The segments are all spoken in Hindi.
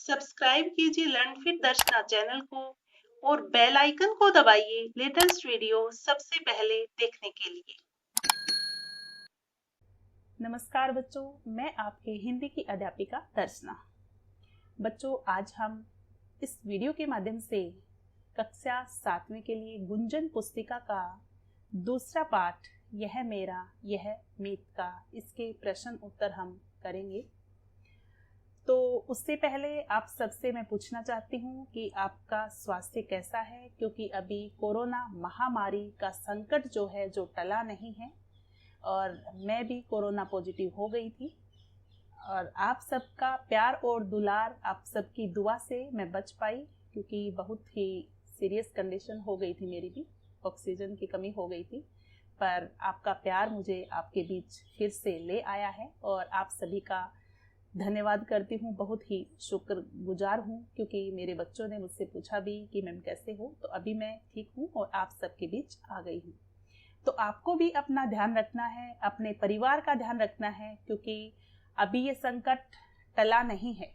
सब्सक्राइब कीजिए लर्न फिट दर्शना चैनल को और बेल आइकन को दबाइए लेटेस्ट वीडियो सबसे पहले देखने के लिए। नमस्कार बच्चों, मैं आपके हिंदी की अध्यापिका दर्शना। बच्चों, आज हम इस वीडियो के माध्यम से कक्षा 7वीं के लिए गुंजन पुस्तिका का दूसरा पाठ यह मेरा यह मीत का इसके प्रश्न उत्तर हम करेंगे। तो उससे पहले आप सबसे मैं पूछना चाहती हूँ कि आपका स्वास्थ्य कैसा है, क्योंकि अभी कोरोना महामारी का संकट जो है जो टला नहीं है और मैं भी कोरोना पॉजिटिव हो गई थी। और आप सबका प्यार और दुलार, आप सबकी दुआ से मैं बच पाई, क्योंकि बहुत ही सीरियस कंडीशन हो गई थी मेरी भी, ऑक्सीजन की कमी हो गई थी। पर आपका प्यार मुझे आपके बीच फिर से ले आया है और आप सभी का धन्यवाद करती हूँ, बहुत ही शुक्रगुजार हूँ, क्योंकि मेरे बच्चों ने मुझसे पूछा भी कि मैम कैसे हो, तो अभी मैं ठीक हूँ और आप सबके बीच आ गई हूँ। तो आपको भी अपना ध्यान रखना है, अपने परिवार का ध्यान रखना है, क्योंकि अभी ये संकट टला नहीं है।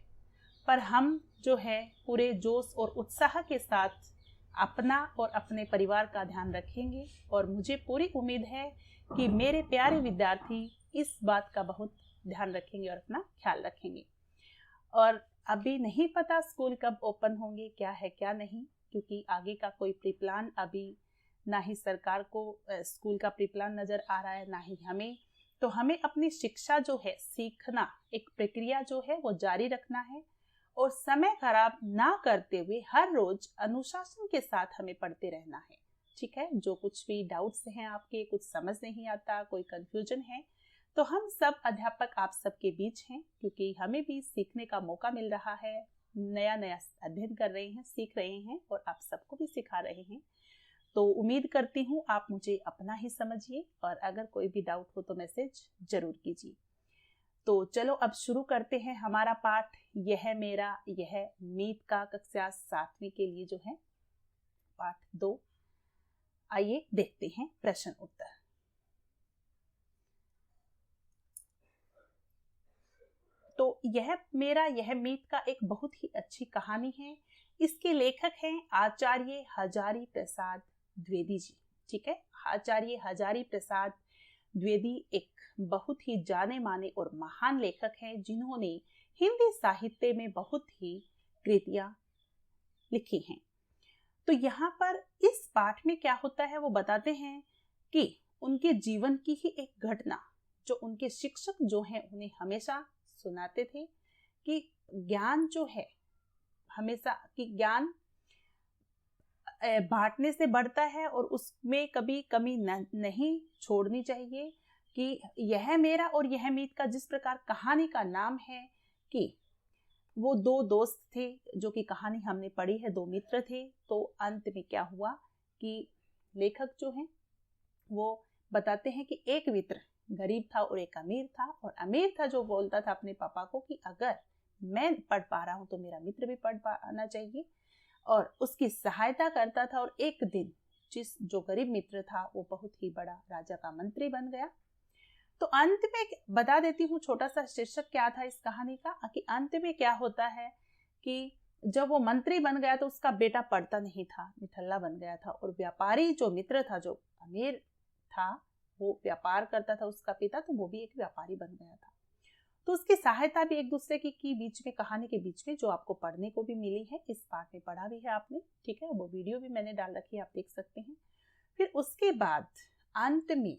पर हम जो है पूरे जोश और उत्साह के साथ अपना और अपने परिवार का ध्यान रखेंगे और मुझे पूरी उम्मीद है कि मेरे प्यारे विद्यार्थी इस बात का बहुत ध्यान रखेंगे और अपना ख्याल रखेंगे। और अभी नहीं पता स्कूल कब ओपन होंगे, क्या है क्या नहीं, क्योंकि आगे का कोई प्री प्लान अभी ना ही सरकार को स्कूल का प्री प्लान नज़र आ रहा है, ना ही हमें। तो हमें अपनी शिक्षा जो है, सीखना एक प्रक्रिया जो है वो जारी रखना है और समय खराब ना करते हुए हर रोज अनुशासन के साथ हमें पढ़ते रहना है। ठीक है, जो कुछ भी डाउट्स हैं आपके, कुछ समझ नहीं आता, कोई कंफ्यूजन है, तो हम सब अध्यापक आप सबके बीच हैं, क्योंकि हमें भी सीखने का मौका मिल रहा है, नया नया अध्ययन कर रहे हैं, सीख रहे हैं और आप सबको भी सिखा रहे हैं। तो उम्मीद करती हूँ आप मुझे अपना ही समझिए और अगर कोई भी डाउट हो तो मैसेज जरूर कीजिए। तो चलो अब शुरू करते हैं हमारा पाठ यह मेरा यह मीत का कक्षा 7वीं के लिए जो है पाठ 2। आइए देखते हैं प्रश्न उत्तर। तो यह मेरा यह मीत का एक बहुत ही अच्छी कहानी है। इसके लेखक हैं आचार्य हजारी प्रसाद द्विवेदी जी। ठीक है, आचार्य हजारी प्रसाद द्विवेदी एक बहुत ही जाने माने और महान लेखक हैं, जिन्होंने हिंदी साहित्य में बहुत ही कृतियां लिखी हैं। तो यहाँ पर इस पाठ में क्या होता है वो बताते हैं कि उनके जीवन की ही एक घटना जो उनके शिक्षक जो हैं उन्हें हमेशा सुनाते थे कि ज्ञान जो है हमेशा कि ज्ञान बांटने से बढ़ता है और उसमें कभी कमी नहीं छोड़नी चाहिए। कि यह मेरा और यह मीत का जिस प्रकार कहानी का नाम है कि वो दो दोस्त थे, जो कि कहानी हमने पढ़ी है, दो मित्र थे। तो अंत में क्या हुआ कि लेखक जो हैं वो बताते हैं कि एक मित्र गरीब था और एक अमीर था, और अमीर था जो बोलता था अपने पापा को कि अगर मैं पढ़ पा रहा हूँ तो मेरा मित्र भी पढ़ पाना चाहिए, और उसकी सहायता करता था। और एक दिन जो गरीब मित्र था वो बहुत ही बड़ा राजा का मंत्री बन गया। तो अंत में बता देती हूँ छोटा सा शीर्षक क्या था इस कहानी का, कि अंत में क्या होता है कि जब वो मंत्री बन गया तो उसका बेटा पढ़ता नहीं था, निठल्ला बन गया था, और व्यापारी जो मित्र था जो अमीर था वो व्यापार करता था, उसका पिता, तो वो भी एक व्यापारी बन गया था। तो उसकी सहायता भी एक दूसरे की बीच में, कहानी के बीच में, जो आपको पढ़ने को भी मिली है, इस पाठ में पढ़ा भी है आपने। ठीक है, वो वीडियो भी मैंने डाल रखी है, आप देख सकते हैं। फिर उसके बाद अंत में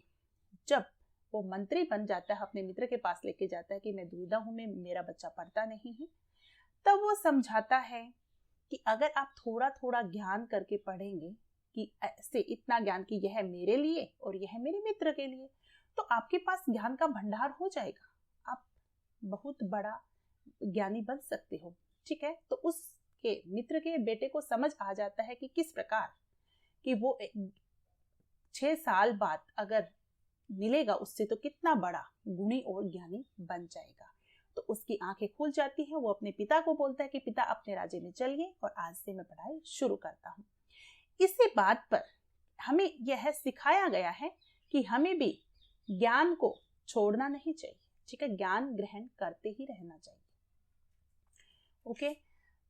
जब वो मंत्री बन जाता है, अपने मित्र के पास लेके जाता है कि मैं दुविधा हूं, मैं मेरा बच्चा पढ़ता नहीं है, तब वो समझाता है कि अगर आप थोड़ा थोड़ा ज्ञान करके पढ़ेंगे, कि ऐसे इतना ज्ञान कि यह मेरे लिए और यह मेरे मित्र के लिए, तो आपके पास ज्ञान का भंडार हो जाएगा, आप बहुत बड़ा ज्ञानी बन सकते हो। ठीक है, तो उसके मित्र के बेटे को समझ आ जाता है कि किस प्रकार कि वो 6 साल बाद अगर मिलेगा उससे तो कितना बड़ा गुणी और ज्ञानी बन जाएगा। तो उसकी आंखें खुल जाती हैं, वो अपने पिता को बोलता है कि पिता अपने राज्य में चलिए और आज से मैं पढ़ाई शुरू करता हूँ। इसी बात पर हमें यह सिखाया गया है कि हमें भी ज्ञान को छोड़ना नहीं चाहिए। ठीक है, ज्ञान ग्रहण करते ही रहना चाहिए। ओके,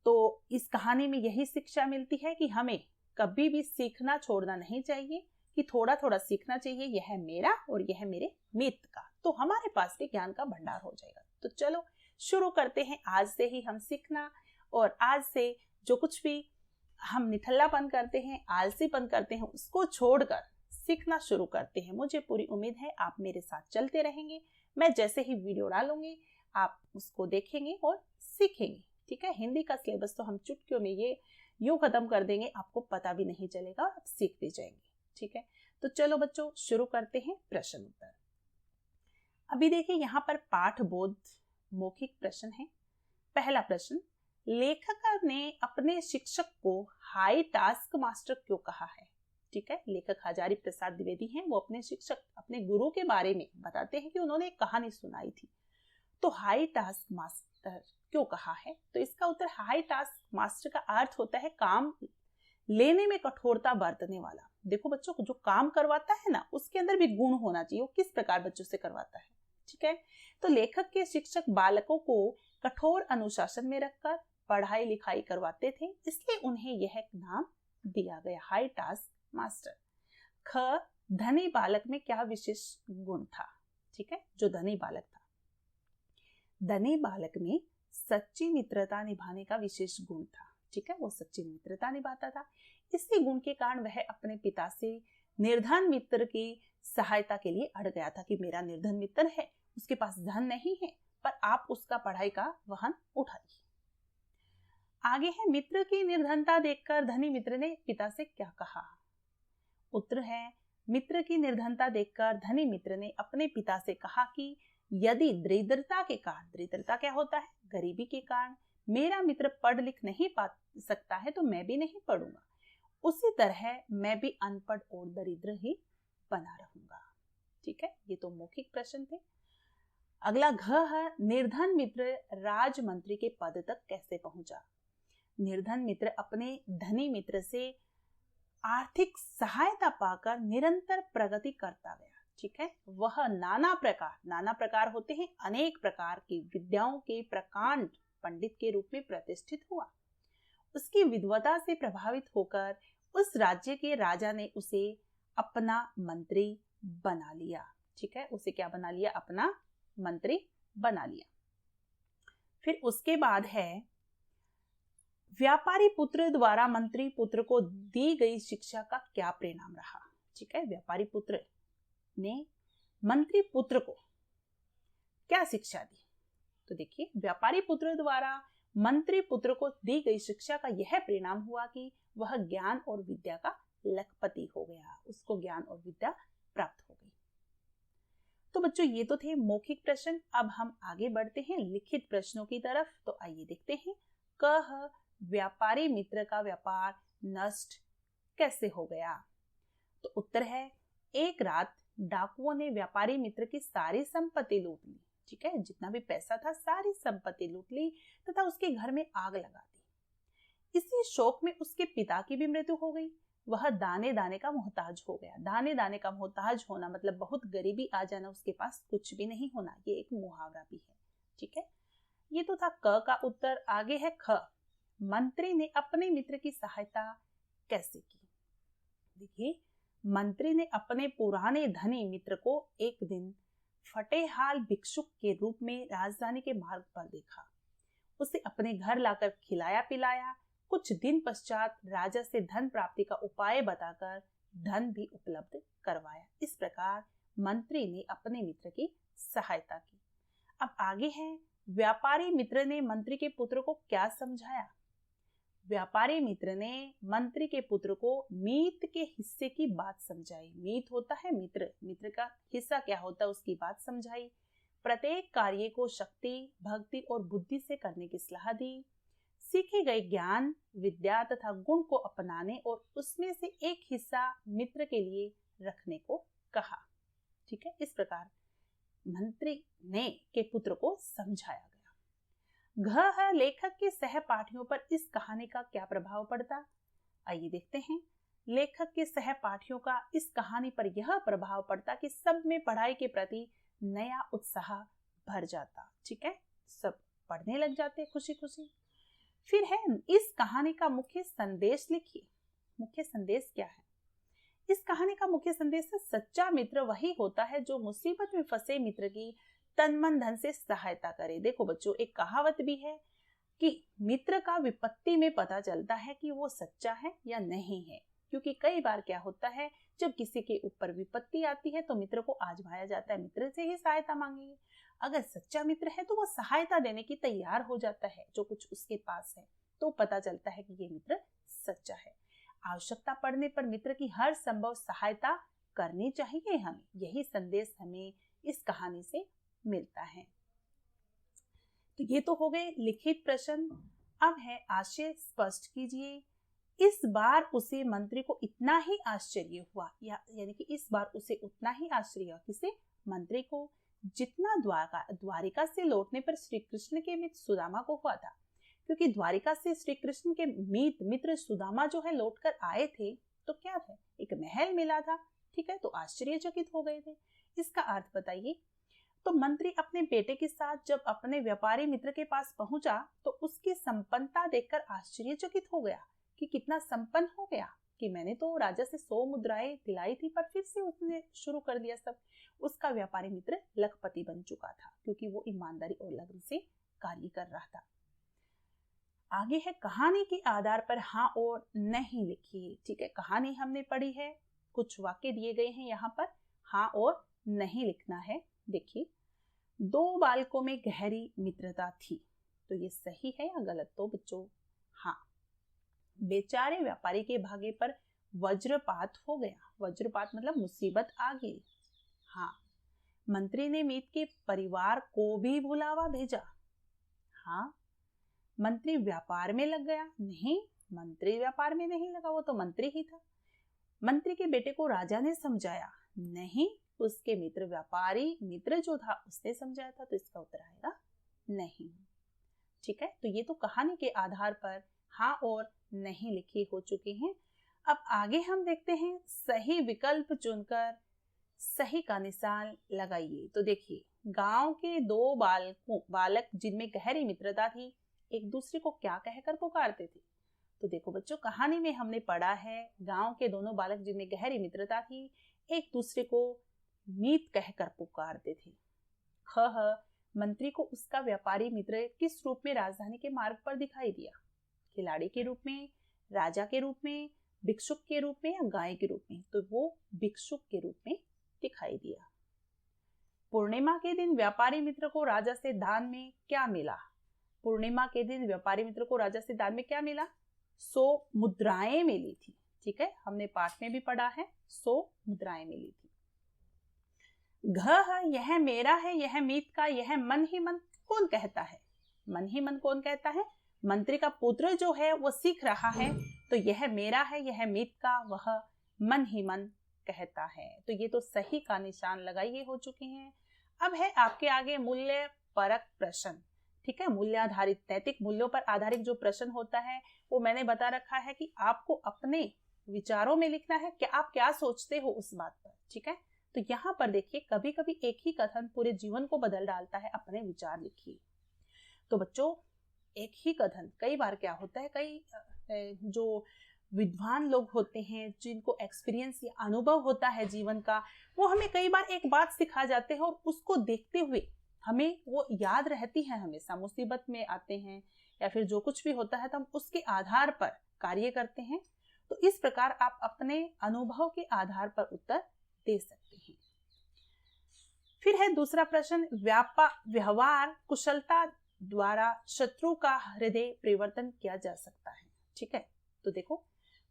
तो इस कहानी में यही शिक्षा मिलती है कि हमें कभी भी सीखना छोड़ना नहीं चाहिए, कि थोड़ा थोड़ा सीखना चाहिए, यह है मेरा और यह है मेरे मित्र का, तो हमारे पास भी ज्ञान का भंडार हो जाएगा। तो चलो शुरू करते हैं, आज से ही हम सीखना, और आज से जो कुछ भी हम निठल्लापन करते हैं, आलसीपन करते हैं, उसको छोड़कर सीखना शुरू करते हैं। मुझे पूरी उम्मीद है आप मेरे साथ चलते रहेंगे। मैं जैसे ही वीडियो डालूंगी आप उसको देखेंगे और सीखेंगे। ठीक है, हिंदी का सिलेबस तो हम चुटकियों में ये यूं खत्म कर देंगे, आपको पता भी नहीं चलेगा, आप सीख भी जाएंगे। ठीक है, तो चलो बच्चों शुरू करते हैं प्रश्न उत्तर। अभी देखिए यहाँ पर पाठ बोध मौखिक प्रश्न है। पहला प्रश्न, लेखक ने अपने शिक्षक को हाई टास्क मास्टर क्यों कहा है? ठीक है, लेखक हजारी प्रसाद द्विवेदी हैं, वो अपने शिक्षक, अपने गुरु के बारे में बताते हैं कि उन्होंने एक कहानी सुनाई थी, तो हाई टास्क मास्टर क्यों कहा है? तो इसका उत्तर, हाई टास्क मास्टर का अर्थ होता है काम लेने में कठोरता बरतने वाला। देखो बच्चों, जो काम करवाता है ना, उसके अंदर भी गुण होना चाहिए, वो किस प्रकार बच्चों से करवाता है। ठीक है, तो लेखक के शिक्षक बालकों को कठोर अनुशासन में रखकर पढ़ाई लिखाई करवाते थे, इसलिए उन्हें यह नाम दिया गया, हाई टास्क मास्टर। ख, धनी बालक में क्या विशेष गुण था? ठीक है, जो धनी बालक था, धनी बालक में सच्ची मित्रता निभाने का विशेष गुण था। ठीक है, वो सच्ची मित्रता निभाता था, इसी गुण के कारण वह अपने पिता से निर्धन मित्र की सहायता के लिए अड़ गया था कि मेरा निर्धन मित्र है, उसके पास धन नहीं है, पर आप उसका पढ़ाई का वहन उठाइए। आगे है, मित्र की निर्धनता देखकर धनी मित्र ने पिता से क्या कहा? उत्तर है, मित्र की निर्धनता देखकर धनी मित्र ने अपने पिता से कहा कि यदि दरिद्रता के कारण, दरिद्रता क्या होता है? गरीबी के कारण मेरा मित्र पढ़ लिख नहीं पा सकता है, तो मैं भी नहीं पढ़ूंगा, उसी तरह मैं भी अनपढ़ और दरिद्र ही बना रहूंगा। ठीक है, ये तो मौखिक प्रश्न थे। अगला घ है, निर्धन मित्र राजमंत्री के पद तक कैसे पहुंचा? निर्धन मित्र अपने धनी मित्र से आर्थिक सहायता पाकर निरंतर प्रगति करता गया। ठीक है, वह नाना प्रकार होते हैं, अनेक प्रकार की विद्याओं के प्रकांड पंडित के रूप में प्रतिष्ठित हुआ। उसकी विद्वता से प्रभावित होकर उस राज्य के राजा ने उसे अपना मंत्री बना लिया। ठीक है, उसे क्या बना लिया? अपना मंत्री बना लिया। फिर उसके बाद है, व्यापारी पुत्र द्वारा मंत्री पुत्र को दी गई शिक्षा का क्या परिणाम रहा? ठीक है, व्यापारी पुत्र ने मंत्री पुत्र को क्या शिक्षा दी? तो देखिए, व्यापारी पुत्र द्वारा मंत्री पुत्र को दी गई शिक्षा का यह परिणाम हुआ कि वह ज्ञान और विद्या का लखपति हो गया, उसको ज्ञान और विद्या प्राप्त हो गई। तो बच्चों, ये तो थे मौखिक प्रश्न। अब हम आगे बढ़ते हैं लिखित प्रश्नों की तरफ। तो आइए देखते हैं। कह, व्यापारी मित्र का व्यापार नष्ट कैसे हो गया? तो उत्तर है, एक रात डाकुओं ने व्यापारी मित्र की सारी संपत्ति लूट ली। ठीक है, जितना भी पैसा था सारी संपत्ति लूट ली तथा उसके घर में आग लगा दी। इसी शोक में उसके पिता की भी मृत्यु हो गई। वह दाने दाने का मोहताज हो गया। दाने दाने का मोहताज होना मतलब बहुत गरीबी आ जाना, उसके पास कुछ भी नहीं होना, ये एक मुहावरा भी है। ठीक है, ये तो था क का उत्तर। आगे है ख, मंत्री ने अपने मित्र की सहायता कैसे की? देखिए, मंत्री ने अपने पुराने धनी मित्र को एक दिन फटेहाल भिक्षुक के रूप में राजधानी के मार्ग पर देखा। उसे अपने घर लाकर खिलाया पिलाया। कुछ दिन पश्चात राजा से धन प्राप्ति का उपाय बताकर धन भी उपलब्ध करवाया। इस प्रकार मंत्री ने अपने मित्र की सहायता की। अब आगे है, व्यापारी मित्र ने मंत्री के पुत्र को क्या समझाया? व्यापारी मित्र ने मंत्री के पुत्र को मीत के हिस्से की बात समझाई। मीत होता है मित्र, मित्र का हिस्सा क्या होता है उसकी बात समझाई। प्रत्येक कार्य को शक्ति, भक्ति और बुद्धि से करने की सलाह दी। सीखे गए ज्ञान, विद्या तथा गुण को अपनाने और उसमें से एक हिस्सा मित्र के लिए रखने को कहा। ठीक है, इस प्रकार मंत्री ने के पुत्र को समझाया गया। घ है, लेखक के सहपाठियों पर इस कहानी का क्या प्रभाव पड़ता? आइए देखते हैं। लेखक के सहपाठियों का इस कहानी पर यह प्रभाव पड़ता कि सब में पढ़ाई के प्रति नया उत्साह भर जाता। ठीक है, सब पढ़ने लग जाते खुशी खुशी। फिर है इस कहानी का मुख्य संदेश लिखिए। मुख्य संदेश क्या है? इस कहानी का मुख्य संदेश है सच्चा मित्र वही होता है जो मुसीबत में फंसे मित्र की तन मन धन से सहायता करे। देखो बच्चों, एक कहावत भी है कि मित्र का विपत्ति में पता चलता है कि वो सच्चा है या नहीं है। क्योंकि कई बार क्या होता है, जब किसी के ऊपर विपत्ति आती है तो मित्र को आजमाया जाता है, मित्र से ही सहायता मांगेंगे। अगर सच्चा मित्र है तो वो सहायता देने की तैयार हो जाता है जो कुछ उसके पास है, तो पता चलता है कि ये मित्र सच्चा है। आवश्यकता पड़ने पर मित्र की हर संभव सहायता करनी चाहिए हमें। यही संदेश हमें इस कहानी से मिलता है। तो ये तो हो गए लिखित प्रश्न। अब है आशय स्पष्ट कीजिए। इस बार उसे मंत्री को इतना ही आश्चर्य हुआ, यानी कि इस बार उसे उतना ही आश्चर्य हुआ, किसे? मंत्री को, जितना द्वारिका से लौटने पर श्री कृष्ण के मित्र सुदामा को हुआ था। क्योंकि द्वारिका से श्री कृष्ण के मित्र सुदामा जो है लौटकर आए थे, तो क्या था? एक महल मिला था, ठीक है, तो आश्चर्यचकित हो गए थे। इसका अर्थ बताइए। तो मंत्री अपने बेटे के साथ जब अपने व्यापारी मित्र के पास पहुंचा तो उसकी संपन्नता देखकर आश्चर्यचकित हो गया कि कितना संपन्न हो गया, कि मैंने तो राजा से 100 मुद्राएं दिलाई थी पर फिर से उसने शुरू कर दिया सब। उसका व्यापारी मित्र लखपति बन चुका था क्योंकि वो ईमानदारी और लगन से कार्य कर रहा था। आगे है कहानी के आधार पर हाँ और नहीं लिखिए। ठीक है, कहानी हमने पढ़ी है, कुछ वाक्य दिए गए हैं, यहाँ पर हाँ और नहीं लिखना है। देखिए, 2 बालकों में गहरी मित्रता थी, तो ये सही है या गलत? तो बच्चों हाँ। बेचारे व्यापारी के भाग्य पर वज्रपात हो गया। वज्रपात मतलब मुसीबत आ गई। हाँ। मंत्री ने मीत के परिवार को भी बुलावा भेजा। हाँ। मंत्री व्यापार में लग गया। नहीं, मंत्री व्यापार में नहीं लगा, वो तो मंत्री ही था। मंत्री के बेटे को राजा ने समझाया। नहीं, उसके मित्र व्यापारी मित्र जो था उसने समझाया था, तो इसका उत्तर आएगा नहीं। ठीक है, तो ये तो कहानी के आधार पर हाँ और नहीं लिखे हो चुके हैं। अब आगे हम देखते हैं सही विकल्प चुनकर सही का निशान लगाइए। तो देखिए, गांव के 2 बालक जिनमें गहरी मित्रता थी एक दूसरे को क्या कहकर पुकारते थे? तो देखो बच्चों, कहानी में हमने पढ़ा है गांव के दोनों बालक जिनमें गहरी मित्रता थी एक दूसरे को मीत कहकर पुकारते थे। ख मंत्री को उसका व्यापारी मित्र किस रूप में राजधानी के मार्ग पर दिखाई दिया? खिलाड़ी के रूप में, राजा के रूप में, भिक्षुक के रूप में या गाय के रूप में? तो वो भिक्षुक के रूप में दिखाई दिया। पूर्णिमा के दिन व्यापारी मित्र को राजा से दान में क्या मिला? पूर्णिमा के दिन व्यापारी मित्र को राजा से दान में क्या मिला? 100 मुद्राएं मिली थी। ठीक है, हमने पाठ में भी पढ़ा है, 100 मुद्राएं मिली थी। घ यह मेरा है, यह मीत का, यह मन ही मन कौन कहता है? मन ही मन कौन कहता है? मंत्री का पुत्र जो है वो सीख रहा है, तो यह मेरा है, यह मीत का, वह मन ही मन कहता है। तो ये तो सही का निशान लगाइए हो चुके हैं। अब है आपके आगे मूल्य परक प्रश्न। ठीक है, मूल्य आधारित, नैतिक मूल्यों पर आधारित जो प्रश्न होता है वो मैंने बता रखा है कि आपको अपने विचारों में लिखना है कि आप क्या सोचते हो उस बात पर। ठीक है, तो यहाँ पर देखिए, कभी कभी एक ही कथन पूरे जीवन को बदल डालता है। अपने विचार लिखिए। तो बच्चों, एक ही कथन, कई बार क्या होता है, कई जो विद्वान लोग होते हैं जिनको एक्सपीरियंस या अनुभव होता है जीवन का, वो हमें कई बार एक बात सिखा जाते हैं और उसको देखते हुए हमें वो याद रहती है हमेशा। मुसीबत में आते हैं या फिर जो कुछ भी होता है तो हम उसके आधार पर कार्य करते हैं। तो इस प्रकार आप अपने अनुभव के आधार पर उत्तर दे सकते हैं। फिर है दूसरा प्रश्न, व्यवहार कुशलता द्वारा शत्रु का हृदय परिवर्तन किया जा सकता है। ठीक है, तो देखो,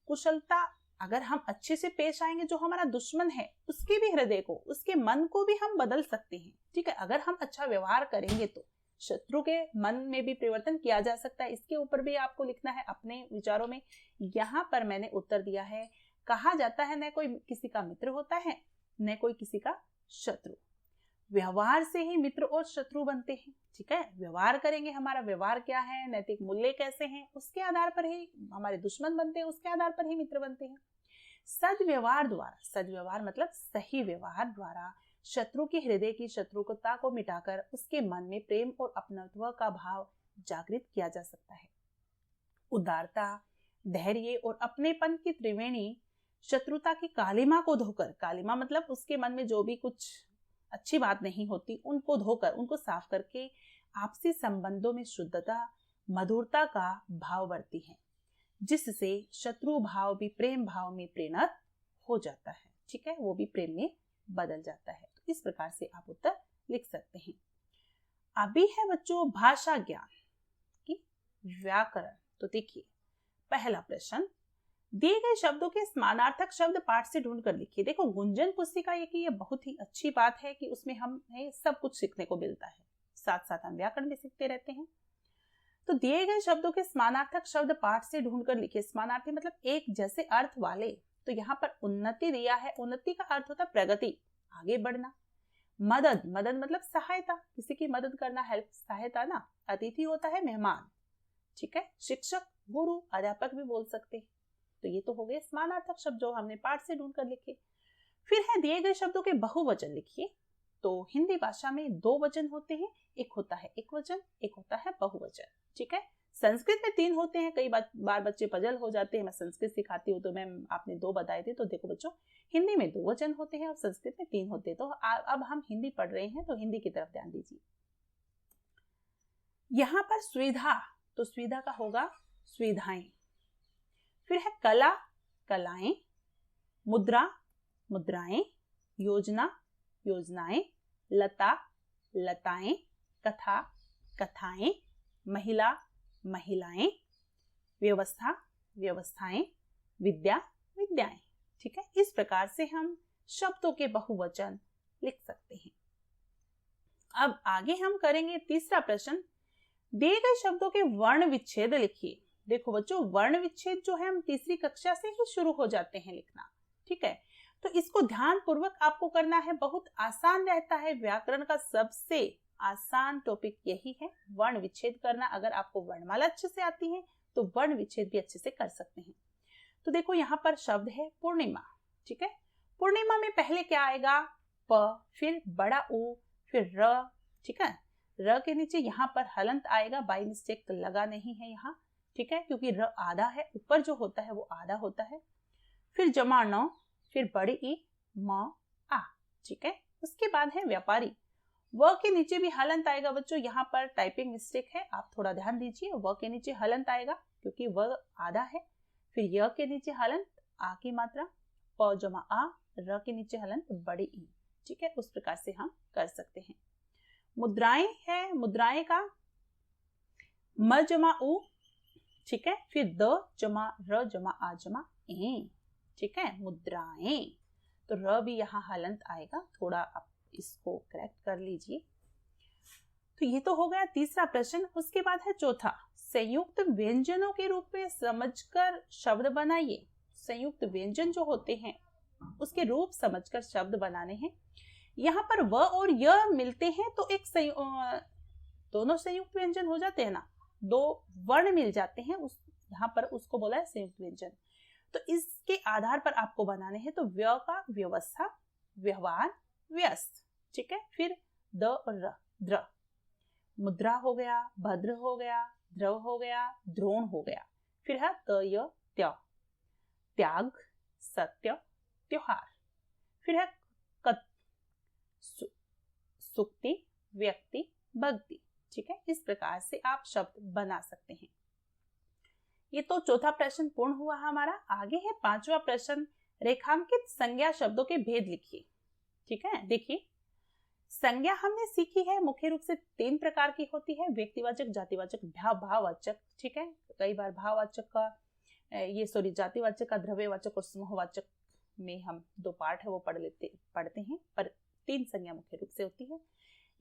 कुशलता, अगर हम अच्छे से पेश आएंगे, जो हमारा दुश्मन है उसके भी हृदय को, उसके मन को भी हम बदल सकते हैं। ठीक है, अगर हम अच्छा व्यवहार करेंगे तो शत्रु के मन में भी परिवर्तन किया जा सकता है। इसके ऊपर भी आपको लिखना है अपने विचारों में। यहाँ पर मैंने उत्तर दिया है, कहा जाता है न कोई किसी का मित्र होता है न कोई किसी का शत्रु। व्यवहार से ही मित्र और शत्रु बनते हैं। ठीक है, व्यवहार करेंगे, हमारा व्यवहार क्या है, नैतिक मूल्य कैसे हैं, उसके आधार पर ही हमारे दुश्मन बनते हैं, उसके आधार पर ही मित्र बनते हैं। सद्व्यवहार द्वारा, सद्व्यवहार मतलब सही व्यवहार द्वारा शत्रु के हृदय की शत्रुता को मिटाकर उसके मन में प्रेम और अपनत्व का भाव जागृत किया जा सकता है। उदारता, धैर्य और अपनेपन की त्रिवेणी शत्रुता की कालिमा को धोकर, कालिमा मतलब उसके मन में जो भी कुछ अच्छी बात नहीं होती उनको धोकर, उनको साफ करके आपसी संबंधों में शुद्धता, मधुरता का भाव बढ़ती है, जिससे शत्रु भाव भी प्रेम भाव में परिणत हो जाता है। ठीक है, वो भी प्रेम में बदल जाता है। तो इस प्रकार से आप उत्तर लिख सकते हैं। अभी है बच्चों भाषा ज्ञान की व्याकरण। तो देखिए पहला प्रश्न, दिए गए शब्दों के समानार्थक शब्द पाठ से ढूंढ कर लिखिए। देखो गुंजन पुस्तिका ये बहुत ही अच्छी बात है कि उसमें हमें सब कुछ सीखने को मिलता है, साथ साथ हम व्याकरण भी सीखते रहते हैं। तो दिए गए शब्दों के समानार्थक शब्द पाठ से ढूंढ कर लिखिए। समानार्थी मतलब एक जैसे अर्थ वाले। तो यहाँ पर उन्नति दिया है, उन्नति का अर्थ होता है प्रगति, आगे बढ़ना। मदद, मदद मतलब सहायता, किसी की मदद करना, हेल्प, सहायता ना। अतिथि होता है मेहमान। ठीक है, शिक्षक, गुरु, अध्यापक भी बोल सकते हैं। तो ये तो हो गए समानार्थक शब्द जो हमने पाठ से ढूंढ कर लिखे। फिर है दिए गए शब्दों के बहुवचन लिखिए। तो हिंदी भाषा में 2 वचन होते हैं, एक होता है एकवचन, एक होता है बहुवचन। ठीक है, संस्कृत में 3 होते हैं। कई बार बच्चे पजल हो जाते हैं, मैं संस्कृत सिखाती हूँ तो मैम आपने 2 बताए थे। तो देखो बच्चों, हिंदी में 2 वचन होते हैं और संस्कृत में 3 होते हैं। तो अब हम हिंदी पढ़ रहे हैं तो हिंदी की तरफ ध्यान दीजिए। यहाँ पर सुविधा, तो सुविधा का होगा सुविधाएं। फिर है कला, कलाएं। मुद्रा, मुद्राएं। योजना, योजनाएं। लता, लताएं। कथा, कथाएं। महिला, महिलाएं। व्यवस्था, व्यवस्थाएं। विद्या, विद्याएं। ठीक है, इस प्रकार से हम शब्दों के बहुवचन लिख सकते हैं। अब आगे हम करेंगे तीसरा प्रश्न, दिए गए शब्दों के वर्ण विच्छेद लिखिए। देखो बच्चों, वर्ण विच्छेद जो है हम तीसरी कक्षा से ही शुरू हो जाते हैं लिखना। ठीक है, तो इसको ध्यान पूर्वक आपको करना है, बहुत आसान रहता है। व्याकरण का सबसे आसान टॉपिक यही है, वर्ण विच्छेद करना। अगर आपको वर्णमाला अच्छे से आती है तो वर्ण विच्छेद भी अच्छे से कर सकते हैं। तो देखो यहाँ पर शब्द है पूर्णिमा। ठीक है, पूर्णिमा में पहले क्या आएगा, प, फिर बड़ा उ, फिर र। ठीक है, र के नीचे यहाँ पर हलंत आएगा, बाई मिस्टेक लगा नहीं है यहाँ। ठीक है, क्योंकि र आधा है, ऊपर जो होता है वो आधा होता है। फिर जमा न, फिर बड़ी ई, म, आ। ठीक है, उसके बाद है व्यापारी। व के नीचे भी हलंत आएगा बच्चों, यहाँ पर टाइपिंग मिस्टेक है, आप थोड़ा ध्यान दीजिए। व के नीचे हलंत आएगा क्योंकि व आधा है। फिर य के नीचे हलंत, आ की मात्रा, प जमा आ, र के नीचे हलंत, बड़ी ई। ठीक है, उस प्रकार से हम कर सकते हैं। मुद्राएं है, मुद्राएं का म जमा उ। ठीक है, फिर द जमा र जमा आ जमा ए। ठीक है, मुद्राएं। तो र भी यहाँ हलंत आएगा, थोड़ा आप इसको करेक्ट कर लीजिए। तो ये तो हो गया तीसरा प्रश्न। उसके बाद है चौथा, संयुक्त व्यंजनों के रूप में समझकर शब्द बनाइए। संयुक्त व्यंजन जो होते हैं उसके रूप समझकर शब्द बनाने हैं। यहाँ पर व और य मिलते हैं तो एक दोनों संयुक्त व्यंजन हो जाते हैं ना, 2 वर्ण मिल जाते हैं, यहाँ पर उसको बोला है संयुक्त व्यंजन। तो इसके आधार पर आपको बनाने हैं। तो व्य का व्यवस्था, व्यवहार, व्यस्त। ठीक है, फिर द और र, द्र। मुद्रा हो गया, भद्र हो गया, द्रव हो गया, द्रोण हो गया। फिर है त य त्य, त्याग, सत्य, त्योहार। फिर है कत, सुक्ति, व्यक्ति, भक्ति। ठीक है, इस प्रकार से आप शब्द बना सकते हैं। ये तो चौथा प्रश्न पूर्ण हुआ हमारा। आगे है 5वां प्रश्न, रेखांकित संज्ञा शब्दों के भेद लिखिए। ठीक है, देखिए संज्ञा हमने सीखी है मुख्य रूप से 3 प्रकार की होती है, व्यक्तिवाचक, जातिवाचक, भाववाचक। ठीक है, कई बार भाववाचक का जातिवाचक का द्रव्यवाचक और समूहवाचक में हम 2 पार्ट है वो पढ़ते हैं, पर 3 संज्ञा मुख्य रूप से होती है।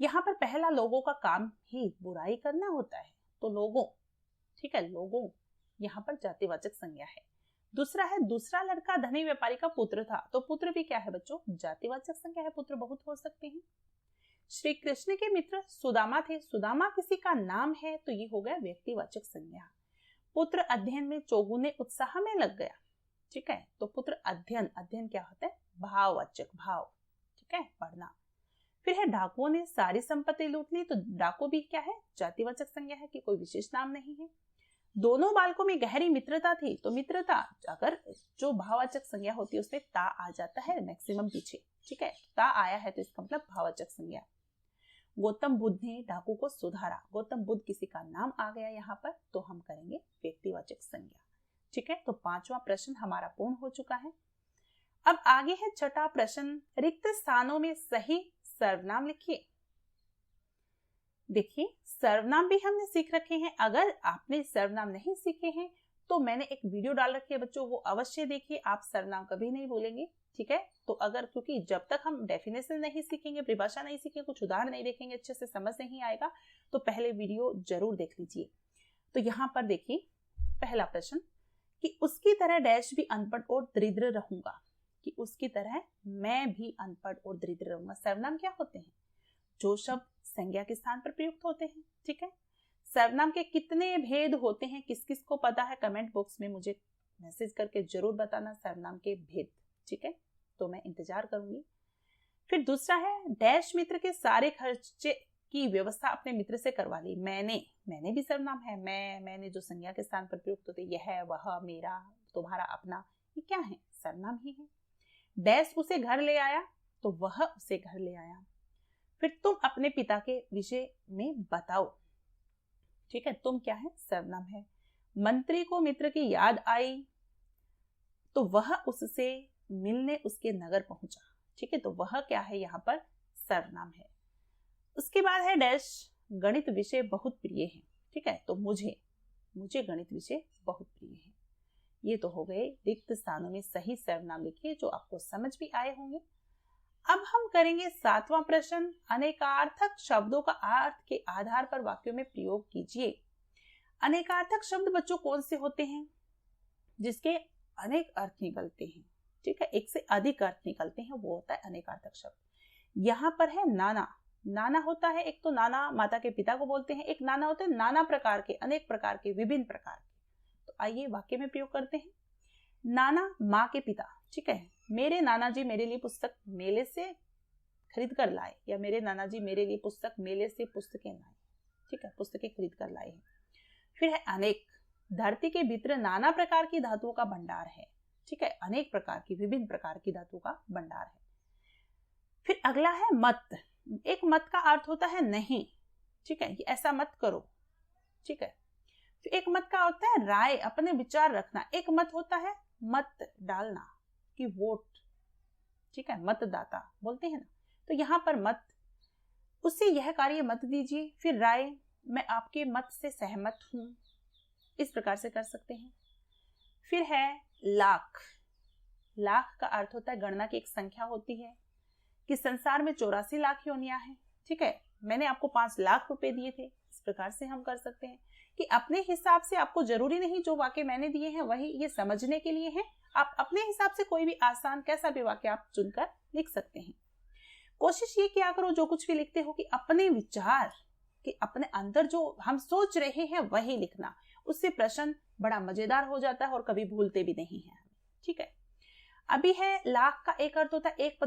यहाँ पर पहला लोगों का काम ही बुराई करना होता है, तो लोगों। ठीक है, लोगों यहाँ पर जातिवाचक संज्ञा है। दूसरा है, दूसरा लड़का धनी व्यापारी का पुत्र था, तो पुत्र भी क्या है बच्चों, जातिवाचक संज्ञा है, पुत्र बहुत हो सकते हैं। श्री कृष्ण के मित्र सुदामा थे, सुदामा किसी का नाम है, तो ये हो गया व्यक्तिवाचक संज्ञा। पुत्र अध्ययन में चौगुने उत्साह में लग गया। ठीक है, तो पुत्र अध्ययन, अध्ययन क्या होता है, भाववाचक, भाव। ठीक है, पढ़ना। फिर है डाकुओं ने सारी संपत्ति लूट ली, तो डाकू भी क्या है, जातिवाचक संज्ञा है कि कोई विशेष नाम नहीं है। दोनों बालकों में गहरी मित्रता थी। तो मित्रता, अगर जो भाववाचक संज्ञा होती है उसमें ता आ जाता है मैक्सिमम पीछे, ठीक है, ता आया है तो इसका मतलब भाववाचक संज्ञा। गौतम बुद्ध ने डाकू को सुधारा। गौतम बुद्ध किसी का नाम आ गया यहाँ पर, तो हम करेंगे व्यक्तिवाचक संज्ञा, ठीक है। तो 5वां प्रश्न हमारा पूर्ण हो चुका है। अब आगे है 6ठा प्रश्न, रिक्त स्थानों में सही सर्वनाम लिखिए। देखिए, सर्वनाम भी हमने सीख रखे हैं। अगर आपने सर्वनाम नहीं सीखे हैं तो मैंने एक वीडियो डाल रखी है बच्चों, वो अवश्य देखिए, आप सर्वनाम कभी नहीं भूलेंगे, ठीक है। तो अगर, क्योंकि जब तक हम डेफिनेशन नहीं सीखेंगे, परिभाषा नहीं सीखेंगे, कुछ उदाहरण नहीं देखेंगे, अच्छे से समझ नहीं आएगा, तो पहले वीडियो जरूर देख लीजिए। तो यहाँ पर देखिए पहला प्रश्न कि उसकी तरह डैश भी अनपढ़ और दरिद्र रहूंगा, कि उसकी तरह मैं भी अनपढ़ और दरिद्र रहूंगा। सर्वनाम क्या होते हैं? जो शब्द संज्ञा के स्थान पर प्रयुक्त होते हैं, ठीक है। सर्वनाम के कितने भेद होते हैं, किस किस को पता है, कमेंट बॉक्स में मुझे मैसेज करके जरूर बताना सर्वनाम के भेद, ठीक है। तो मैं इंतजार करूंगी। फिर दूसरा है, डैश मित्र के सारे खर्चे की व्यवस्था अपने मित्र से करवा ली। मैंने भी सर्वनाम है। मैंने जो संज्ञा के स्थान पर प्रयुक्त होते, यह, वह, मेरा, तुम्हारा, अपना, ये क्या है? सर्वनाम ही है। डैश उसे घर ले आया, तो वह उसे घर ले आया। फिर तुम अपने पिता के विषय में बताओ, ठीक है, तुम क्या है? सर्वनाम है। मंत्री को मित्र की याद आई, तो वह उससे मिलने उसके नगर पहुंचा, ठीक है। तो वह क्या है? यहाँ पर सर्वनाम है। उसके बाद है डैश, गणित विषय बहुत प्रिय है, ठीक है। तो मुझे गणित विषय बहुत प्रिय है। ये तो हो गए रिक्त स्थानों में सही सर्वनाम लिखिए, जो आपको समझ भी आए होंगे। अब हम करेंगे 7वां प्रश्न, अनेकार्थक शब्दों का अर्थ के आधार पर वाक्यों में प्रयोग कीजिए। अनेकार्थक शब्द बच्चों कौन से होते हैं? जिसके अनेक अर्थ निकलते हैं, ठीक है, एक से अधिक अर्थ निकलते हैं, वो होता है अनेकार्थक शब्द। यहाँ पर है नाना। नाना होता है, एक तो नाना माता के पिता को बोलते हैं, एक नाना होते हैं नाना प्रकार के, अनेक प्रकार के, विभिन्न प्रकार के। तो आइए वाक्य में प्रयोग करते हैं। नाना माँ के पिता, ठीक है। मेरे नाना जी मेरे लिए पुस्तक मेले से खरीद कर लाए, या मेरे नाना जी मेरे लिए पुस्तक मेले से पुस्तकें लाए, ठीक है, पुस्तकें खरीद कर लाए हैं। फिर है अनेक। धरती के भीतर नाना प्रकार की धातुओं का भंडार है, ठीक है, अनेक प्रकार की, विभिन्न प्रकार की धातुओं का भंडार है। फिर अगला है मत। एक मत का अर्थ होता है नहीं, ठीक है, ऐसा मत करो, ठीक है। फिर एक मत का होता है राय, अपने विचार रखना। एक मत होता है मत डालना, कि वोट, ठीक है, मतदाता बोलते हैं ना। तो यहाँ पर मत, उससे यह कार्य मत दीजिए। फिर राय, मैं आपके मत से सहमत हूं, इस प्रकार से कर सकते हैं। फिर है लाख। लाख का अर्थ होता है गणना की एक संख्या होती है, कि संसार में 84 लाख योनियां हैं, ठीक है, मैंने आपको 5 लाख रुपए दिए थे, इस प्रकार से हम कर सकते हैं। कि अपने हिसाब से, आपको जरूरी नहीं जो वाक्य मैंने दिए हैं वही ये समझने के लिए है, आप अपने हिसाब से कोई भी आसान कैसा भी वाक्य आप चुनकर लिख सकते हैं। कोशिश ये किया करो जो कुछ भी लिखते हो कि अपने विचार, कि अपने अंदर जो हम सोच रहे हैं वही लिखना, उससे प्रश्न बड़ा मजेदार हो जाता है और कभी भूलते भी नहीं है, ठीक है। अभी है लाख का एक अर्थ होता है एक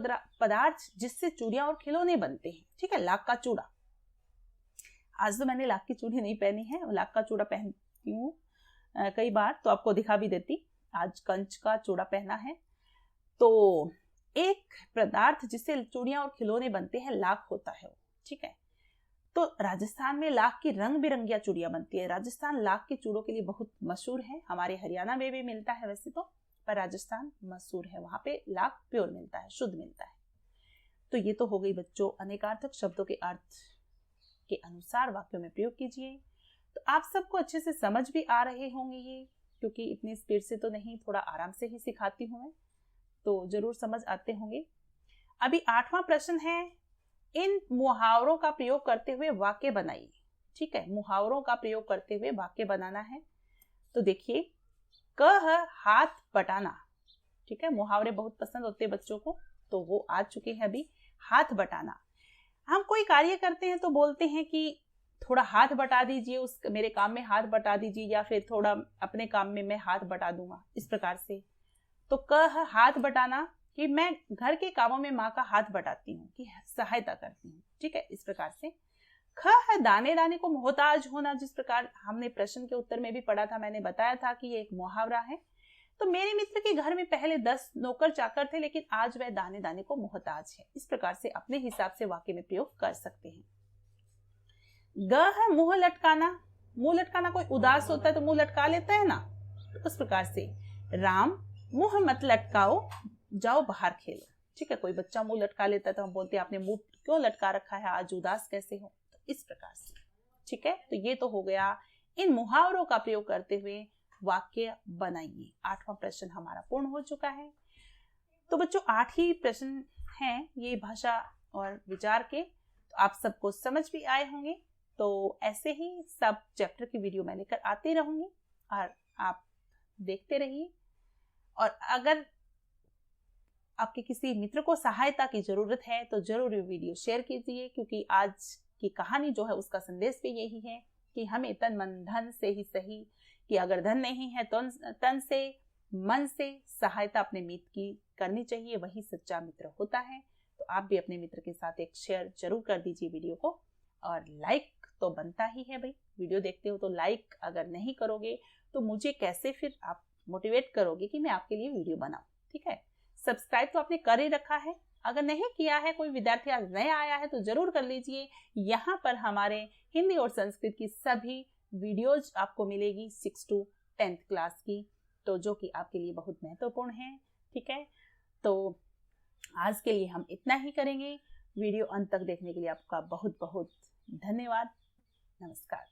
पदार्थ जिससे चूड़ियां और खिलौने बनते हैं, ठीक है, लाख का चूड़ा। आज तो मैंने लाख की चूड़ी नहीं पहनी है, लाख का चूड़ा पहनती हूँ कई बार, तो आपको दिखा भी देती। आज कंच का चूड़ा पहना है। तो एक पदार्थ जिससे चूड़ियां और खिलौने बनते हैं लाख होता है वो, ठीक है। तो राजस्थान में लाख की रंग बिरंगिया चूड़ियां बनती है। राजस्थान लाख के चूड़ों के लिए बहुत मशहूर है। हमारे हरियाणा में भी मिलता है वैसे तो, पर राजस्थान मशहूर है, वहां पे लाख प्योर मिलता है, शुद्ध मिलता है। तो ये तो हो गई बच्चों अनेकार्थक शब्दों के अर्थ के अनुसार वाक्यों में प्रयोग कीजिए। तो आप सबको अच्छे से समझ भी आ रहे होंगे ये, क्योंकि इतनी स्पीड से तो नहीं, थोड़ा आराम से ही सिखाती हूँ मैं, तो जरूर समझ आते होंगे। अभी 8वां प्रश्न है, इन मुहावरों का प्रयोग करते हुए वाक्य बनाइए, ठीक है, मुहावरों का प्रयोग करते हुए वाक्य बनाना है। तो देखिए, कह हाथ बटाना, ठीक है, मुहावरे बहुत पसंद होते हैं बच्चों को, तो वो आ चुके हैं अभी। हाथ बटाना, हम कोई कार्य करते हैं तो बोलते हैं कि थोड़ा हाथ बटा दीजिए, उस मेरे काम में हाथ बटा दीजिए, या फिर थोड़ा अपने काम में मैं हाथ बटा दूंगा, इस प्रकार से। तो कह हाथ बटाना, कि मैं घर के कामों में माँ का हाथ बटाती हूँ, कि सहायता करती हूँ, ठीक है, इस प्रकार से। ख है दाने दाने को मोहताज होना, जिस प्रकार हमने प्रश्न के उत्तर में भी पढ़ा था, मैंने बताया था कि ये एक मुहावरा है। तो मेरे मित्र के घर में पहले 10 नौकर चाकर थे, लेकिन आज वह दाने दाने को मोहताज है। इस प्रकार से अपने हिसाब से वाक्य में प्रयोग कर सकते हैं। ग है मुंह लटकाना। मुंह लटकाना, कोई उदास होता है तो मुंह लटका लेता है ना, तो उस प्रकार से राम मुंह मत लटकाओ, जाओ बाहर खेलो। ठीक है, कोई बच्चा मुंह लटका लेता है तो हम बोलते हैं आपने मुंह क्यों लटका रखा है, आज उदास कैसे हो, तो इस प्रकार से। ठीक है, तो ये तो हो गया इन मुहावरों का प्रयोग करते हुए वाक्य बनाइए। 8वां प्रश्न हमारा पूर्ण हो चुका है। तो बच्चों 8 ही प्रश्न हैं ये भाषा और विचार के, तो आप सबको समझ भी आए होंगे। तो ऐसे ही सब चैप्टर की वीडियो मैं लेकर आती रहूंगी और आप देखते रहिए। और अगर आपके किसी मित्र को सहायता की जरूरत है तो जरूर ये वीडियो शेयर कीजिए, क्योंकि आज की कहानी जो है उसका संदेश भी यही है कि हमें तन मन धन से ही सही, कि अगर धन नहीं है तो तन से मन से सहायता अपने मित्र की करनी चाहिए, वही सच्चा मित्र होता है। तो आप भी अपने मित्र के साथ एक शेयर जरूर कर दीजिए वीडियो को, और लाइक तो बनता ही है भाई। वीडियो देखते हो तो लाइक अगर नहीं करोगे तो मुझे कैसे फिर आप मोटिवेट करोगे कि मैं आपके लिए वीडियो बनाऊं। ठीक है, सब्सक्राइब तो आपने कर ही रखा है, अगर नहीं किया है, कोई विद्यार्थी आज नया आया है तो जरूर कर लीजिए। यहाँ पर हमारे हिंदी और संस्कृत की सभी वीडियोज आपको मिलेगी 6 to 10th क्लास की, तो जो कि आपके लिए बहुत महत्वपूर्ण है। ठीक है, तो आज के लिए हम इतना ही करेंगे। वीडियो अंत तक देखने के लिए आपका बहुत बहुत धन्यवाद। नमस्कार।